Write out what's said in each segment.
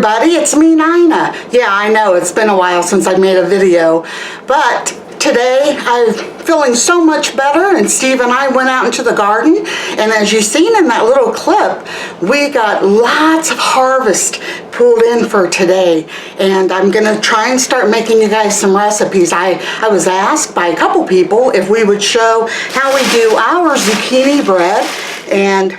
everybody, it's me, Nina. Yeah, I know, it's been a while since I made a video, but today I'm feeling so much better, and Steve and I went out into the garden, and as you've seen in that little clip, we got lots of harvest pulled in for today, and I'm gonna try and start making you guys some recipes. I was asked by a couple people if we would show how we do our zucchini bread, and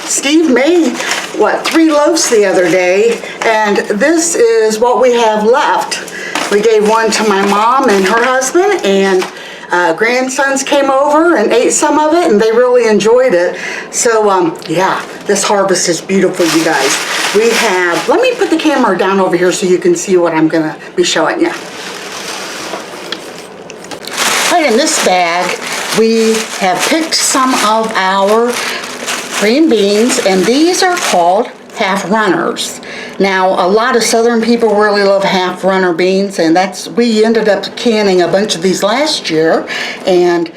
Steve made, 3 loaves the other day, and this is what we have left. We gave one to my mom and her husband, and grandsons came over and ate some of it, and they really enjoyed it. So, yeah, this harvest is beautiful, you guys. We have, let me put the camera down over here so you can see what I'm gonna be showing you. Right in this bag, we have picked some of our green beans, and these are called half runners. Now, a lot of southern people really love half runner beans, and we ended up canning a bunch of these last year, and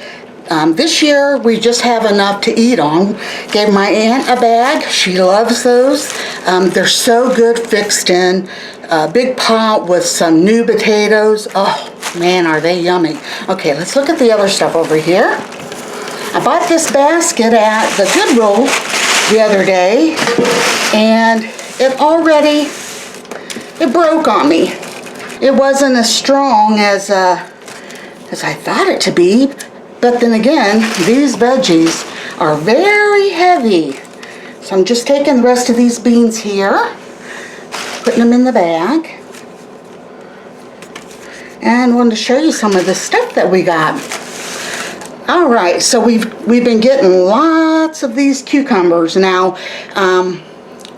this year we just have enough to eat on. Gave my aunt a bag. She loves those. They're so good fixed in a big pot with some new potatoes. Oh man, are they yummy. Okay, let's look at the other stuff over here. I bought this basket at the Goodwill the other day, and it broke on me. It wasn't as strong as I thought it to be, but then again, these veggies are very heavy. So I'm just taking the rest of these beans here, putting them in the bag, and wanted to show you some of the stuff that we got. All right, so we've been getting lots of these cucumbers. Now,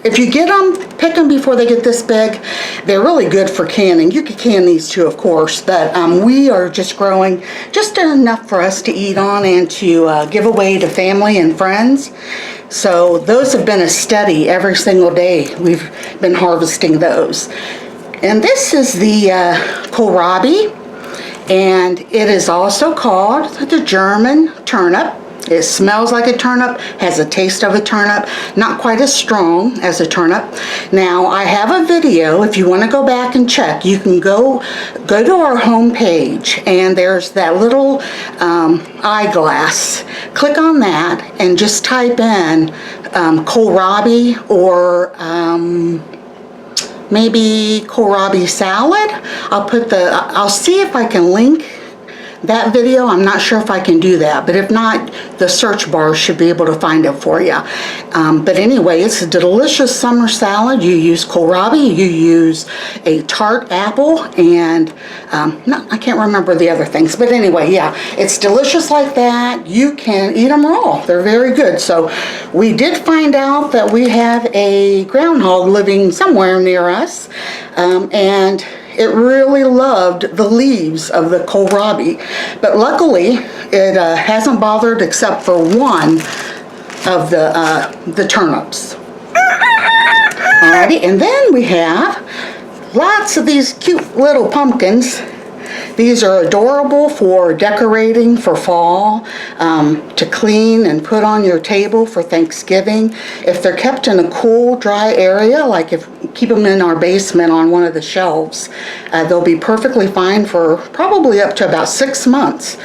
if you get them, pick them before they get this big. They're really good for canning. You could can these too, of course, but we are just growing just enough for us to eat on and to give away to family and friends. So those have been a steady every single day. We've been harvesting those. And this is the kohlrabi. And it is also called the German turnip. It smells like a turnip, has a taste of a turnip, not quite as strong as a turnip. Now, I have a video. If you want to go back and check, you can go to our home page, and there's that little eyeglass. Click on that and just type in kohlrabi or maybe kohlrabi salad. I'll see if I can link that video. I'm not sure if I can do that, but if not, the search bar should be able to find it for you. But anyway, it's a delicious summer salad. You use kohlrabi, you use a tart apple, and I can't remember the other things, but anyway, yeah, it's delicious like that. You can eat them raw. They're very good. So we did find out that we have a groundhog living somewhere near us, and it really loved the leaves of the kohlrabi, but luckily it hasn't bothered except for one of the turnips. Alrighty, and then we have lots of these cute little pumpkins. These are adorable for decorating for fall, to clean and put on your table for Thanksgiving. If they're kept in a cool, dry area, like if keep them in our basement on one of the shelves, they'll be perfectly fine for probably up to about 6 months.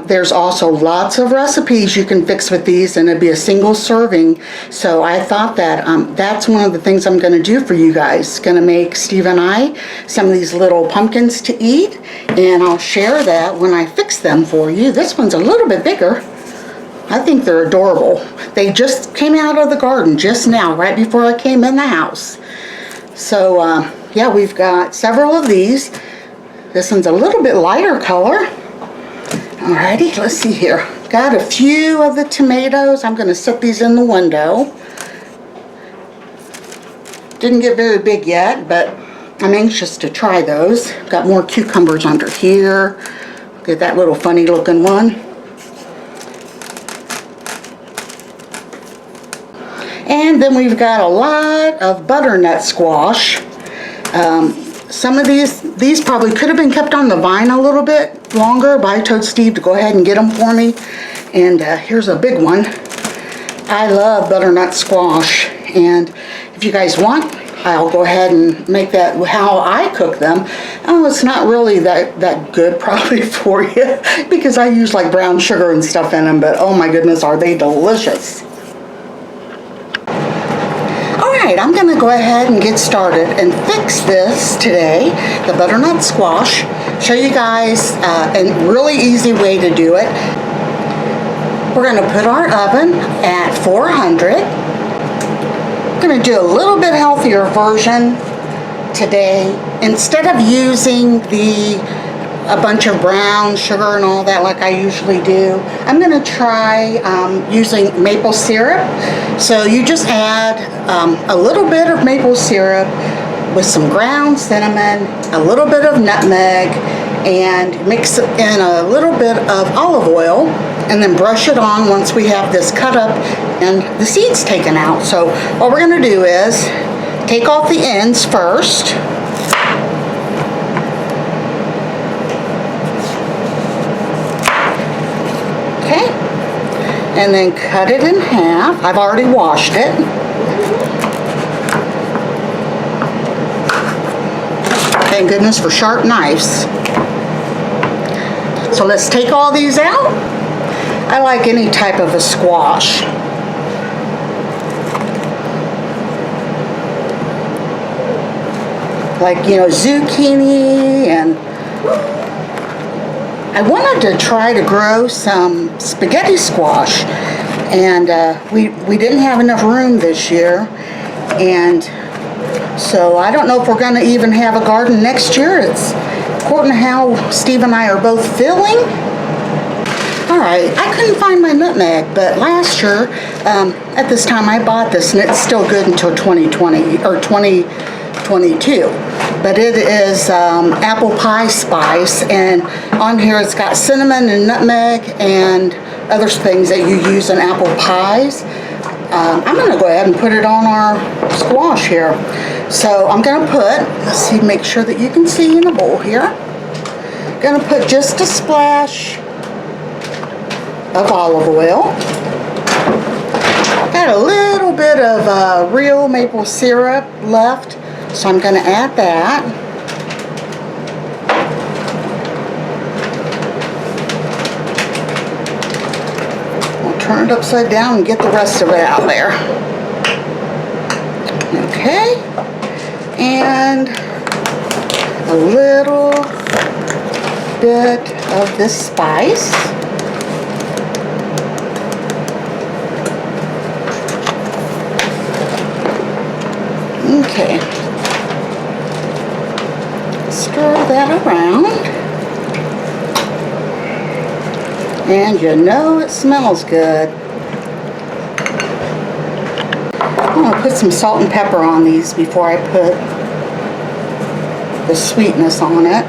There's also lots of recipes you can fix with these, and it'd be a single serving. So I thought that that's one of the things I'm going to do for you guys. Going to make Steve and I some of these little pumpkins to eat, and I'll share that when I fix them for you. This one's a little bit bigger. I think they're adorable. They just came out of the garden just now, right before I came in the house. So, yeah, we've got several of these. This one's a little bit lighter color. Alrighty, let's see here. Got a few of the tomatoes. I'm going to set these in the window. Didn't get very big yet, but I'm anxious to try those. Got more cucumbers under here. Look at that little funny looking one. And then we've got a lot of butternut squash. Some of these probably could have been kept on the vine a little bit longer, but I told Steve to go ahead and get them for me. And here's a big one. I love butternut squash. And if you guys want, I'll go ahead and make that how I cook them. Oh, it's not really that good probably for you because I use like brown sugar and stuff in them, but oh my goodness, are they delicious. Alright, I'm going to go ahead and get started and fix this today, the butternut squash. Show you guys a really easy way to do it. We're going to put our oven at 400. I'm going to do a little bit healthier version today. Instead of using a bunch of brown sugar and all that like I usually do, I'm going to try using maple syrup. So you just add a little bit of maple syrup with some ground cinnamon, a little bit of nutmeg, and mix in a little bit of olive oil, and then brush it on once we have this cut up and the seeds taken out. So what we're going to do is take off the ends first. Okay, and then cut it in half. I've already washed it. Thank goodness for sharp knives. So let's take all these out. I like any type of a squash. Like, you know, zucchini, and I wanted to try to grow some spaghetti squash, and we didn't have enough room this year, and so I don't know if we're going to even have a garden next year. It's according to how Steve and I are both feeling. Alright, I couldn't find my nutmeg, but last year, at this time I bought this, and it's still good until 2020, or 2022. But it is apple pie spice, and on here it's got cinnamon and nutmeg and other things that you use in apple pies. I'm going to go ahead and put it on our squash here. So I'm going to put, let's see, make sure that you can see in the bowl here. Going to put just a splash of olive oil. Got a little bit of real maple syrup left, so I'm going to add that. I'll turn it upside down and get the rest of it out there. Okay, and a little bit of this spice. Okay, stir that around, and you know it smells good. I'm going to put some salt and pepper on these before I put the sweetness on it.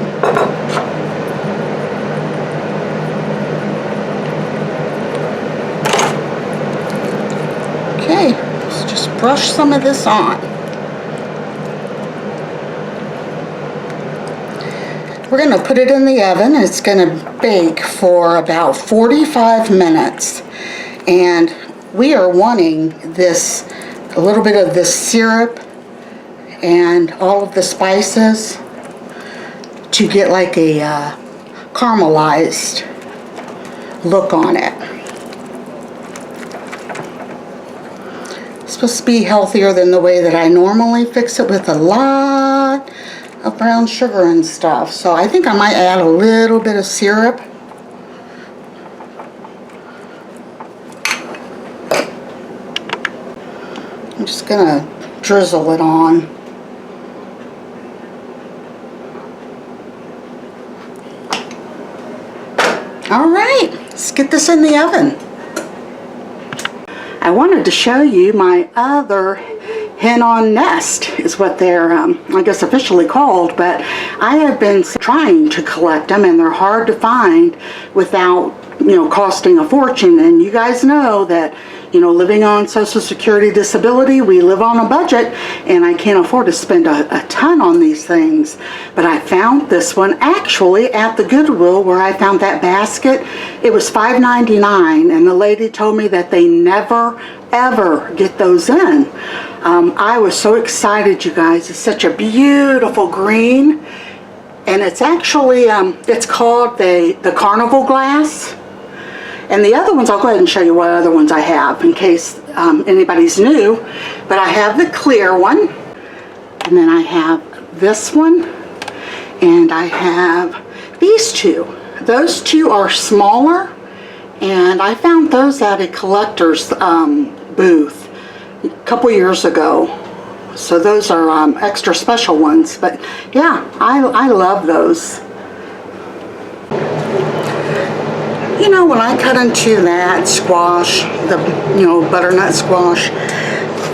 Okay, let's just brush some of this on. We're going to put it in the oven. It's going to bake for about 45 minutes. And we are wanting this, a little bit of this syrup and all of the spices to get like a caramelized look on it. It's supposed to be healthier than the way that I normally fix it with a lot of brown sugar and stuff. So I think I might add a little bit of syrup. I'm just gonna drizzle it on. All right, let's get this in the oven. I wanted to show you my other hen on nest is what they're, I guess, officially called, but I have been trying to collect them, and they're hard to find without, you know, costing a fortune. And you guys know that, you know, living on Social Security disability, we live on a budget, and I can't afford to spend a ton on these things. But I found this one actually at the Goodwill where I found that basket. It was $5.99, and the lady told me that they never ever get those in. I was so excited, you guys. It's such a beautiful green, and it's actually it's called the carnival glass. And the other ones, I'll go ahead and show you what other ones I have in case anybody's new. But I have the clear one, and then I have this one, and I have these two. Those two are smaller, and I found those at a collector's booth a couple years ago. So those are extra special ones. But yeah, I love those. You know, when I cut into that squash, the butternut squash,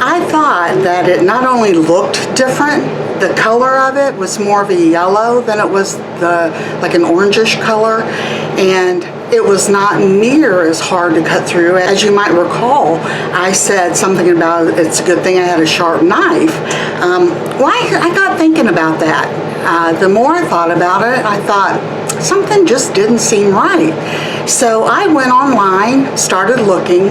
I thought that it not only looked different, the color of it was more of a yellow than it was like an orangish color, and it was not near as hard to cut through. As you might recall, I said something about it's a good thing I had a sharp knife. I got thinking about that. The more I thought about it, I thought something just didn't seem right. So I went online, started looking,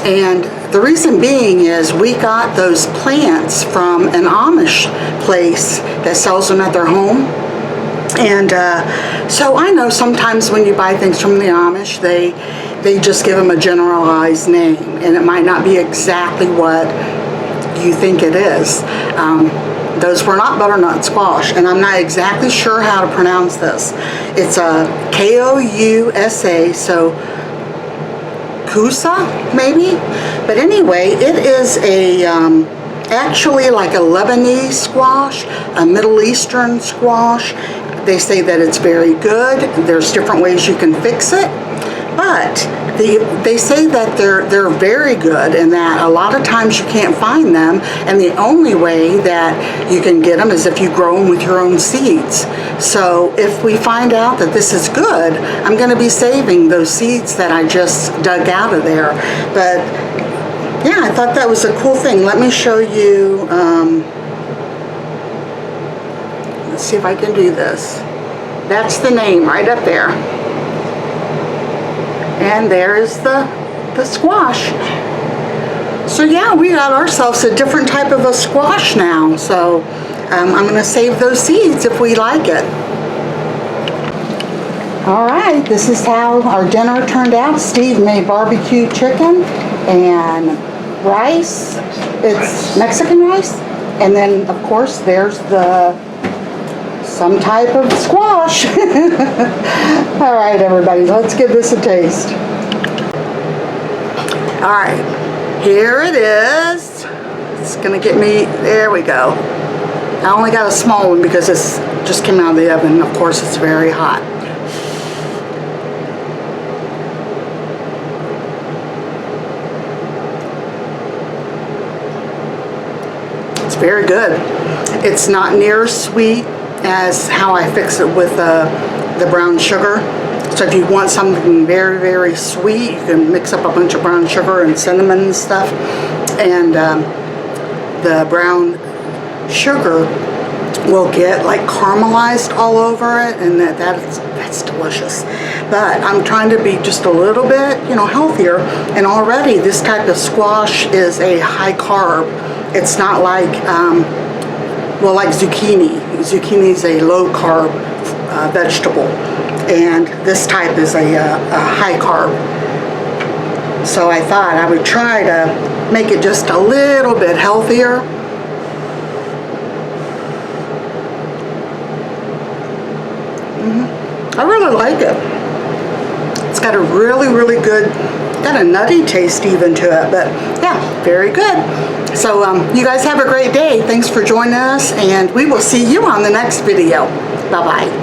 and the reason being is we got those plants from an Amish place that sells them at their home. And so I know sometimes when you buy things from the Amish, they just give them a generalized name, and it might not be exactly what you think it is. Those were not butternut squash, and I'm not exactly sure how to pronounce this. It's a Kousa, so Kousa, maybe? But anyway, it is a actually like a Lebanese squash, a Middle Eastern squash. They say that it's very good. There's different ways you can fix it, but they say that they're very good, and that a lot of times you can't find them, and the only way that you can get them is if you grow them with your own seeds. So if we find out that this is good, I'm going to be saving those seeds that I just dug out of there. But yeah, I thought that was a cool thing. Let me show you. Let's see if I can do this. That's the name right up there. And there's the squash. So yeah, we got ourselves a different type of a squash now. So I'm going to save those seeds if we like it. All right, this is how our dinner turned out. Steve made barbecue chicken and rice. It's Mexican rice. And then, of course, there's some type of squash. All right, everybody, let's give this a taste. All right, here it is. It's gonna get me, there we go. I only got a small one because this just came out of the oven. Of course, it's very hot. It's very good. It's not near as sweet as how I fix it with the brown sugar. So if you want something very, very sweet, you can mix up a bunch of brown sugar and cinnamon and stuff. And the brown sugar will get like caramelized all over it, and that's delicious. But I'm trying to be just a little bit, healthier. And already this type of squash is a high carb. It's not like, like zucchini. Zucchini is a low carb vegetable, and this type is a high carb. So I thought I would try to make it just a little bit healthier. I really like it. It's got a really, really good, got a nutty taste even to it, but yeah, very good. So you guys have a great day. Thanks for joining us, and we will see you on the next video. Bye-bye.